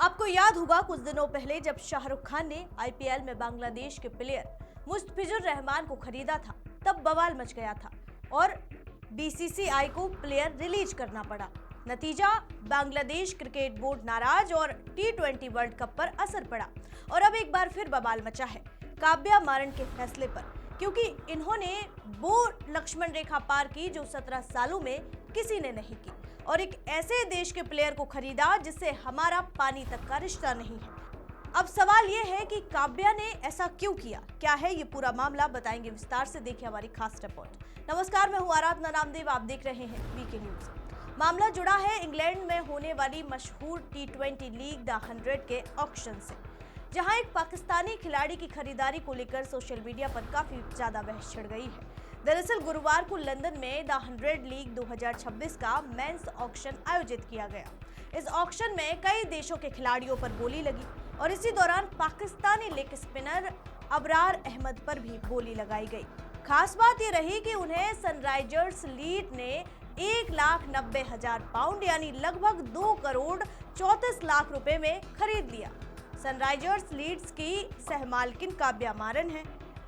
आपको याद होगा कुछ दिनों पहले जब शाहरुख खान ने आईपीएल में बांग्लादेश के प्लेयर मुस्तफिजुर रहमान को खरीदा था, तब बवाल मच गया था और बीसीसीआई को प्लेयर रिलीज करना पड़ा। नतीजा, बांग्लादेश क्रिकेट बोर्ड नाराज और टी20 वर्ल्ड कप पर असर पड़ा। और अब एक बार फिर बवाल मचा है काव्या मारन के फैसले पर, क्योंकि इन्होंने वो लक्ष्मण रेखा पार की जो 17 सालों में किसी ने नहीं की, और एक ऐसे देश के प्लेयर को खरीदा जिससे हमारा पानी तक का रिश्ता नहीं है। अब सवाल ये है कि काव्या ने ऐसा क्यों किया, क्या है ये पूरा मामला, बताएंगे विस्तार से। देखिए हमारी खास रिपोर्ट। नमस्कार, मैं हूं आराधना नामदेव, आप देख रहे हैं वीके न्यूज। मामला जुड़ा है इंग्लैंड में होने वाली मशहूर टी20 लीग द 100 के ऑक्शन से, जहां एक पाकिस्तानी खिलाड़ी की खरीदारी को लेकर सोशल मीडिया पर काफी ज्यादा बहस छिड़ गई है। दरअसल गुरुवार को लंदन में द 100 लीग 2026 का मेंस ऑक्शन आयोजित किया गया। इस ऑक्शन में कई देशों के खिलाड़ियों पर बोली लगी और इसी दौरान पाकिस्तानी लेग स्पिनर अबरार अहमद पर भी बोली लगाई गई। खास बात ये रही कि उन्हें सनराइजर्स लीड्स ने 1,90,000 पाउंड यानी लगभग 2 करोड़ 34 लाख रुपए में खरीद लिया। सनराइजर्स लीड्स की सहमालकिन काव्या मारन है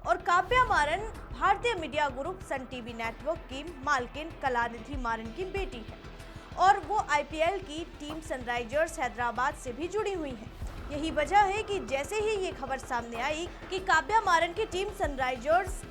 और काव्या मारन भारतीय media group Sun TV network की मालकिन कलानिधि मारन की बेटी है और वो आईपीएल की टीम सनराइजर्स हैदराबाद से भी जुड़ी हुई है। यही वजह है कि जैसे ही ये खबर सामने आई कि काव्या मारन की टीम सनराइजर्स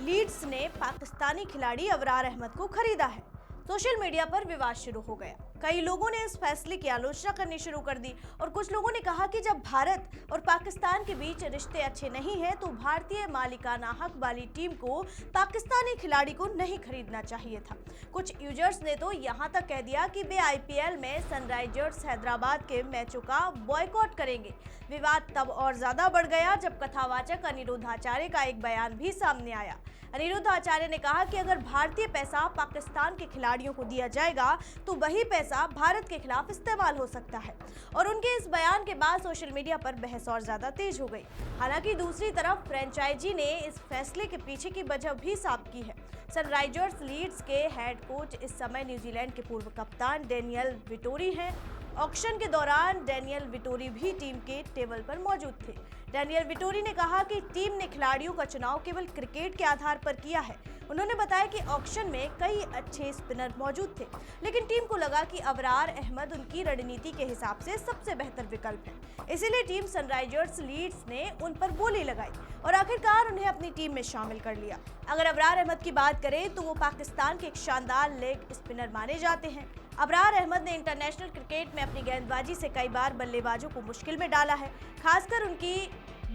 लीड्स ने पाकिस्तानी खिलाड़ी अबरार अहमद को खरीदा है, सोशल मीडिया पर विवाद शुरू हो गया। कई लोगों ने इस फैसले की आलोचना करनी शुरू कर दी और कुछ लोगों ने कहा कि जब भारत और पाकिस्तान के बीच रिश्ते अच्छे नहीं हैं तो भारतीय मालिकाना हक वाली टीम को पाकिस्तानी खिलाड़ी को नहीं खरीदना चाहिए था। कुछ यूजर्स ने तो यहां तक कह दिया कि वे आईपीएल में सनराइजर्स हैदराबाद के मैचों का बॉयकॉट करेंगे। विवाद तब और ज्यादा बढ़ गया जब कथावाचक अनिरुद्ध आचार्य का एक बयान भी सामने आया। अनिरुद्ध आचार्य ने कहा कि अगर भारतीय पैसा पाकिस्तान के खिलाड़ियों को दिया जाएगा तो वही पैसा भारत के खिलाफ इस्तेमाल हो सकता है, और उनके इस बयान के बाद सोशल मीडिया पर बहस और ज्यादा तेज हो गई। हालांकि दूसरी तरफ फ्रेंचाइजी ने इस फैसले के पीछे की वजह भी साफ की है। सनराइजर्स लीड्स के हेड कोच इस समय न्यूजीलैंड के पूर्व कप्तान डेनियल विटोरी हैं। ऑक्शन के दौरान डेनियल विटोरी भी टीम के टेबल पर मौजूद थे। डेनियल विटोरी ने कहा कि टीम ने खिलाड़ियों का चुनाव केवल क्रिकेट के आधार पर किया है। उन्होंने बताया कि ऑक्शन में कई अच्छे स्पिनर मौजूद थे, लेकिन टीम को लगा कि अबरार अहमद उनकी रणनीति के हिसाब से सबसे बेहतर विकल्प है, इसीलिए टीम सनराइजर्स लीड्स ने उन पर बोली लगाई और आखिरकार उन्हें अपनी टीम में शामिल कर लिया। अगर अबरार अहमद की बात करें तो वो पाकिस्तान के एक शानदार लेग स्पिनर माने जाते हैं। अबरार अहमद ने इंटरनेशनल क्रिकेट में अपनी गेंदबाजी से कई बार बल्लेबाजों को मुश्किल में डाला है। खासकर उनकी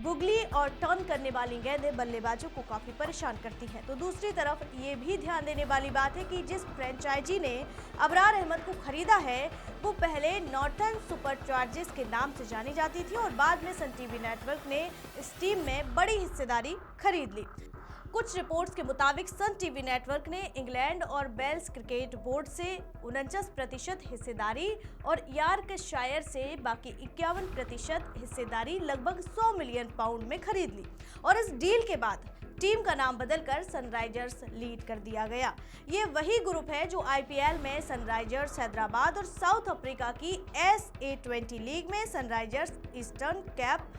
गुगली और टर्न करने वाली गेंदें बल्लेबाजों को काफी परेशान करती हैं। तो दूसरी तरफ ये भी ध्यान देने वाली बात है कि जिस फ्रेंचाइजी ने अबरार अहमद को खरीदा है वो पहले नॉर्थर्न सुपरचार्जर्स के नाम से जानी जाती थी और बाद में सन टीवी नेटवर्क ने इस टीम में बड़ी हिस्सेदारी खरीद ली। कुछ रिपोर्ट्स के मुताबिक सन टीवी नेटवर्क ने इंग्लैंड और वेल्स क्रिकेट बोर्ड से 49% हिस्सेदारी और यॉर्कशायर से बाकी 51% हिस्सेदारी लगभग 100 मिलियन पाउंड में खरीद ली, और इस डील के बाद टीम का नाम बदलकर सनराइजर्स लीड कर दिया गया। ये वही ग्रुप है जो आईपीएल में सनराइजर्स हैदराबाद और साउथ अफ्रीका की SA20 लीग में सनराइजर्स ईस्टर्न कैप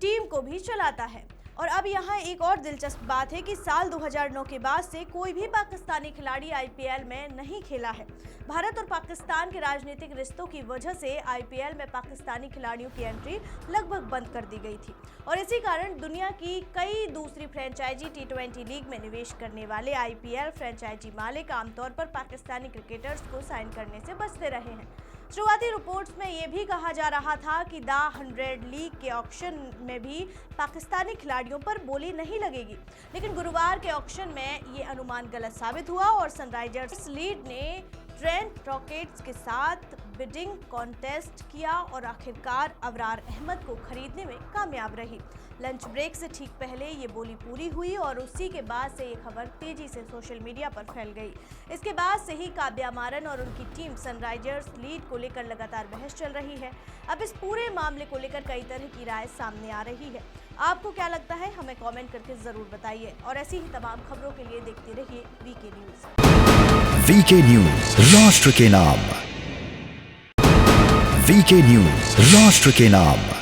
टीम को भी चलाता है। और अब यहाँ एक और दिलचस्प बात है कि साल 2009 के बाद से कोई भी पाकिस्तानी खिलाड़ी आईपीएल में नहीं खेला है। भारत और पाकिस्तान के राजनीतिक रिश्तों की वजह से आईपीएल में पाकिस्तानी खिलाड़ियों की एंट्री लगभग बंद कर दी गई थी, और इसी कारण दुनिया की कई दूसरी फ्रेंचाइजी टी20 लीग में निवेश करने वाले आईपीएल फ्रेंचाइजी मालिक आमतौर पर पाकिस्तानी क्रिकेटर्स को साइन करने से बचते रहे हैं। शुरुआती रिपोर्ट्स में यह भी कहा जा रहा था कि द 100 लीग के ऑक्शन में भी पाकिस्तानी खिलाड़ियों पर बोली नहीं लगेगी, लेकिन गुरुवार के ऑक्शन में ये अनुमान गलत साबित हुआ और सनराइजर्स लीड ने ट्रेंट रॉकेट्स के साथ बिडिंग कॉन्टेस्ट किया और आखिरकार अबरार अहमद को खरीदने में कामयाब रही। लंच ब्रेक से ठीक पहले ये बोली पूरी हुई और उसी के बाद से ये खबर तेजी से सोशल मीडिया पर फैल गई। इसके बाद से ही काव्या मारन और उनकी टीम सनराइजर्स लीड को लेकर लगातार बहस चल रही है। अब इस पूरे मामले को लेकर कई तरह की राय सामने आ रही है। आपको क्या लगता है, हमें कमेंट करके जरूर बताइए और ऐसी ही तमाम खबरों के लिए देखते रहिए वीके न्यूज। वीके न्यूज, राष्ट्र के नाम। वीके न्यूज, राष्ट्र के नाम।